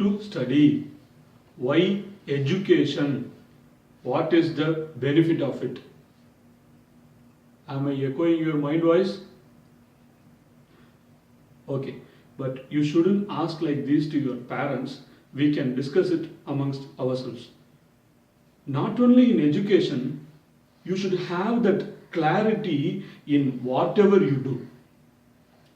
to study? Why education? What is the benefit of it? Am I echoing your mind voice? Okay, but you shouldn't ask like this to your parents. We can discuss it amongst ourselves. Not only in education, you should have that clarity in whatever you do.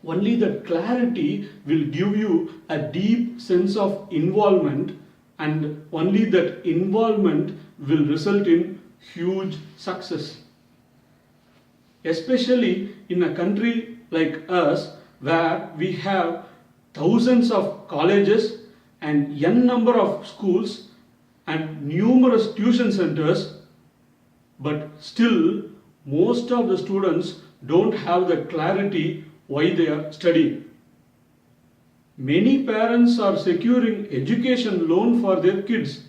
Only that clarity will give you a deep sense of involvement, and only that involvement will result in huge success. Especially in a country like us where we have thousands of colleges and n number of schools and numerous tuition centers, but still most of the students don't have the clarity why they are studying. Many parents are securing education loan for their kids.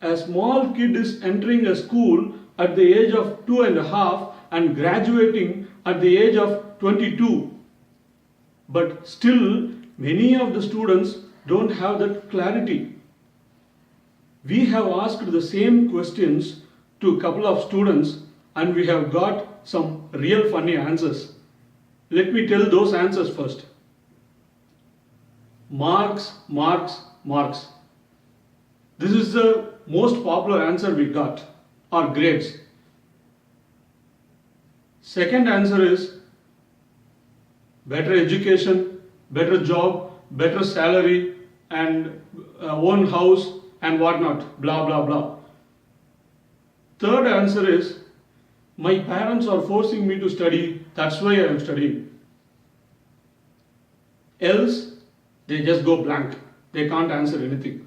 A small kid is entering a school at the age of 2.5 and graduating at the age of 22. But still, many of the students don't have that clarity. We have asked the same questions to a couple of students and we have got some real funny answers. Let me tell those answers first. Marks, marks, marks. This is the most popular answer we got, or grades. Second answer is better education, better job, better salary, and own house and whatnot, blah blah blah. Third answer is my parents are forcing me to study, that's why I am studying. Else, they just go blank. They can't answer anything.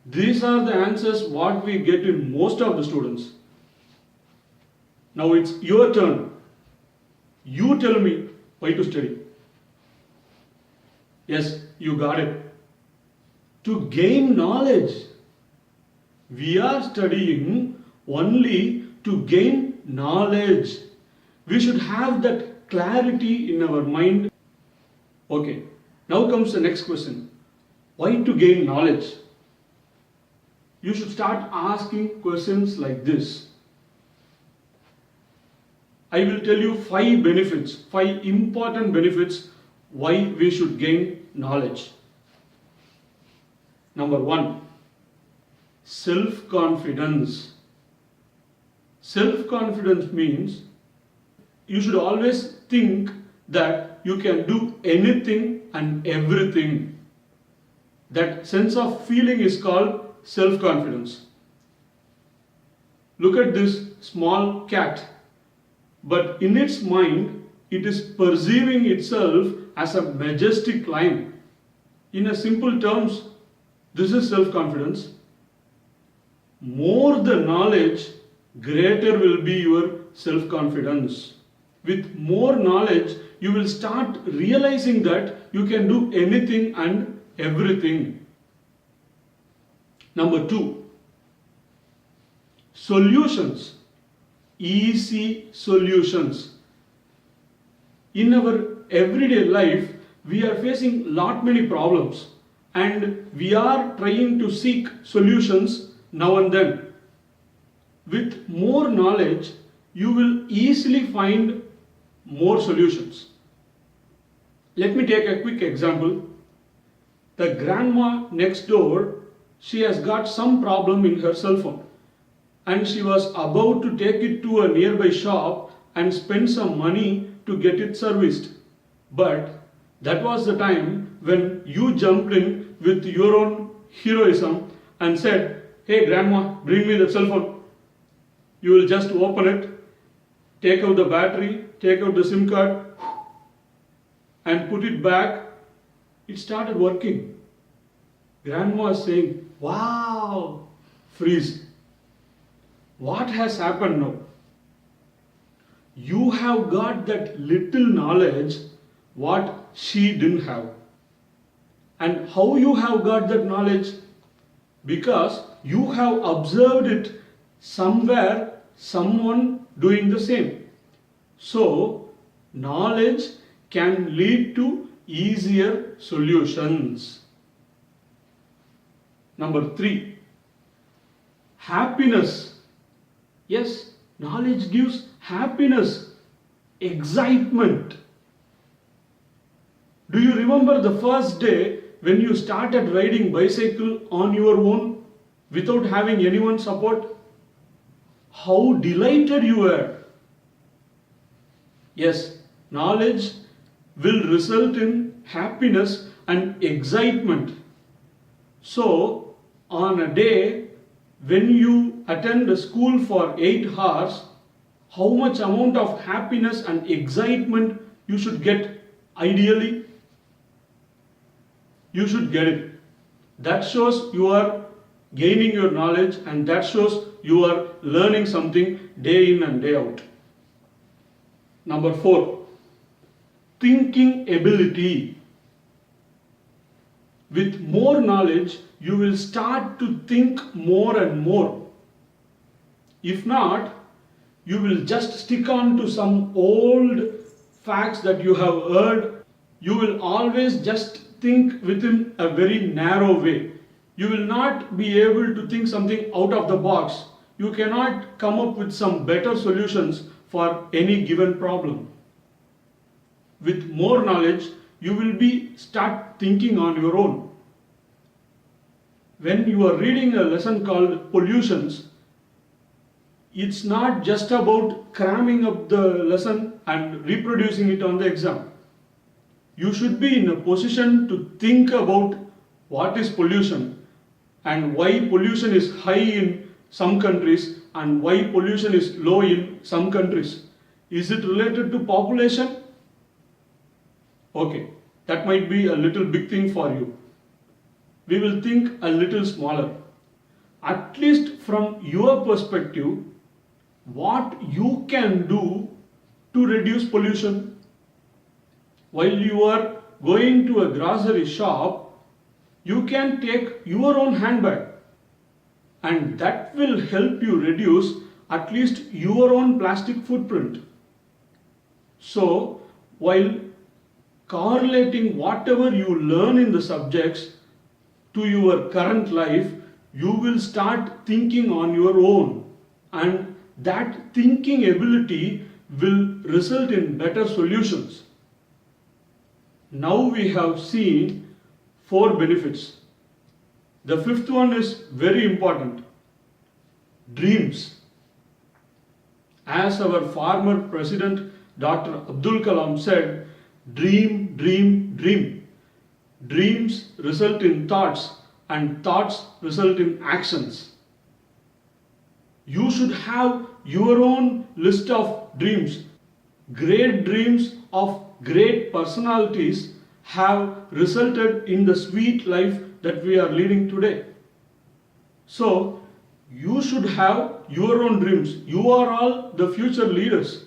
These are the answers what we get in most of the students. Now it's your turn. You tell me why to study. Yes, you got it. To gain knowledge. We are studying only to gain knowledge. We should have that clarity in our mind. Okay, now comes the next question. Why to gain knowledge? You should start asking questions like this. I will tell you 5 benefits, 5 important benefits why we should gain knowledge. Number 1, self-confidence. Self-confidence means you should always think that you can do anything and everything. That sense of feeling is called self-confidence. Look at this small cat, but in its mind, it is perceiving itself as a majestic lion. In a simple terms, this is self-confidence. More the knowledge, greater will be your self-confidence. With more knowledge, you will start realizing that you can do anything and everything. Number 2, solutions. Easy solutions. In our everyday life, we are facing lot many problems and we are trying to seek solutions now and then. With more knowledge, you will easily find more solutions. Let me take a quick example. The grandma next door, she has got some problem in her cell phone and she was about to take it to a nearby shop and spend some money to get it serviced. But that was the time when you jumped in with your own heroism and said, "Hey grandma, bring me the cell phone." You will just open it, take out the battery, take out the SIM card and put it back. It started working. Grandma is saying, "Wow!" Freeze. What has happened now? You have got that little knowledge what she didn't have. And how you have got that knowledge? Because you have observed it somewhere, someone doing the same. So, knowledge can lead to easier solutions. Number 3, happiness. Yes, knowledge gives happiness, excitement. Do you remember the first day when you started riding bicycle on your own without having anyone's support? How delighted you were. Yes, knowledge will result in happiness and excitement. So, on a day when you attend a school for 8 hours, how much amount of happiness and excitement you should get ideally? You should get it. That shows you are gaining your knowledge, and that shows you are learning something day in and day out. Number 4, thinking ability. With more knowledge, you will start to think more and more. If not, you will just stick on to some old facts that you have heard. You will always just think within a very narrow way. You will not be able to think something out of the box. You cannot come up with some better solutions for any given problem. With more knowledge, you will start thinking on your own. When you are reading a lesson called pollutions, it's not just about cramming up the lesson and reproducing it on the exam. You should be in a position to think about what is pollution and why pollution is high in some countries and why pollution is low in some countries. Is it related to population? Okay, that might be a little big thing for you. We will think a little smaller. At least from your perspective, what you can do to reduce pollution. While you are going to a grocery shop, you can take your own handbag, and that will help you reduce at least your own plastic footprint. So, while correlating whatever you learn in the subjects to your current life, you will start thinking on your own, and that thinking ability will result in better solutions. Now we have seen 4 benefits. The 5th one is very important. Dreams. As our former president Dr. Abdul Kalam said, dream, dream, dream. Dreams result in thoughts, and thoughts result in actions. You should have your own list of dreams. Great dreams of great personalities have resulted in the sweet life that we are leading today. So, you should have your own dreams. You are all the future leaders.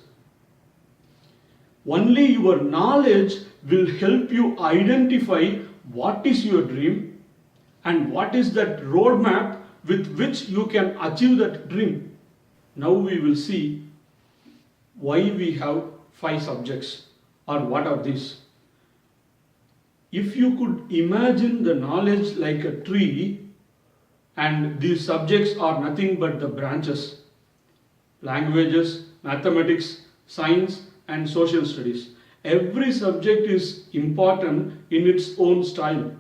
Only your knowledge will help you identify what is your dream and what is that roadmap with which you can achieve that dream. Now we will see why we have 5 subjects, or what are these. If you could imagine the knowledge like a tree, and these subjects are nothing but the branches: languages, mathematics, science, and social studies. Every subject is important in its own style.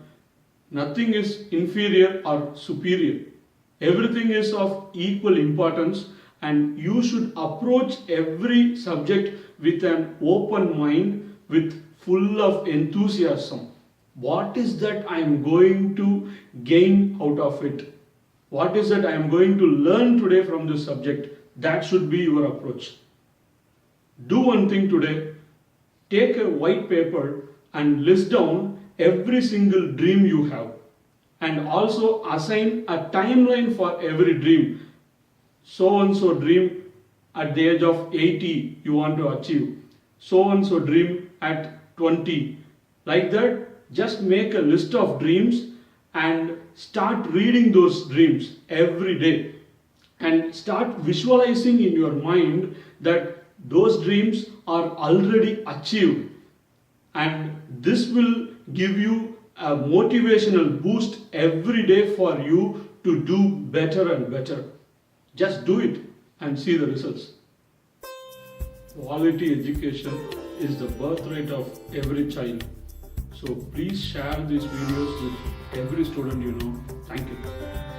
Nothing is inferior or superior. Everything is of equal importance, and you should approach every subject with an open mind, with full of enthusiasm. What is that I am going to gain out of it? What is that I am going to learn today from this subject? That should be your approach. Do one thing today. Take a white paper and list down every single dream you have, and also assign a timeline for every dream. So and so dream at the age of 80 you want to achieve. So and so dream at 20. Like that, just make a list of dreams and start reading those dreams every day, and start visualizing in your mind that those dreams are already achieved. and this will give you a motivational boost every day for you to do better and better. Just do it and see the results. Quality education is the birthright of every child. So please share these videos with every student you know. Thank you.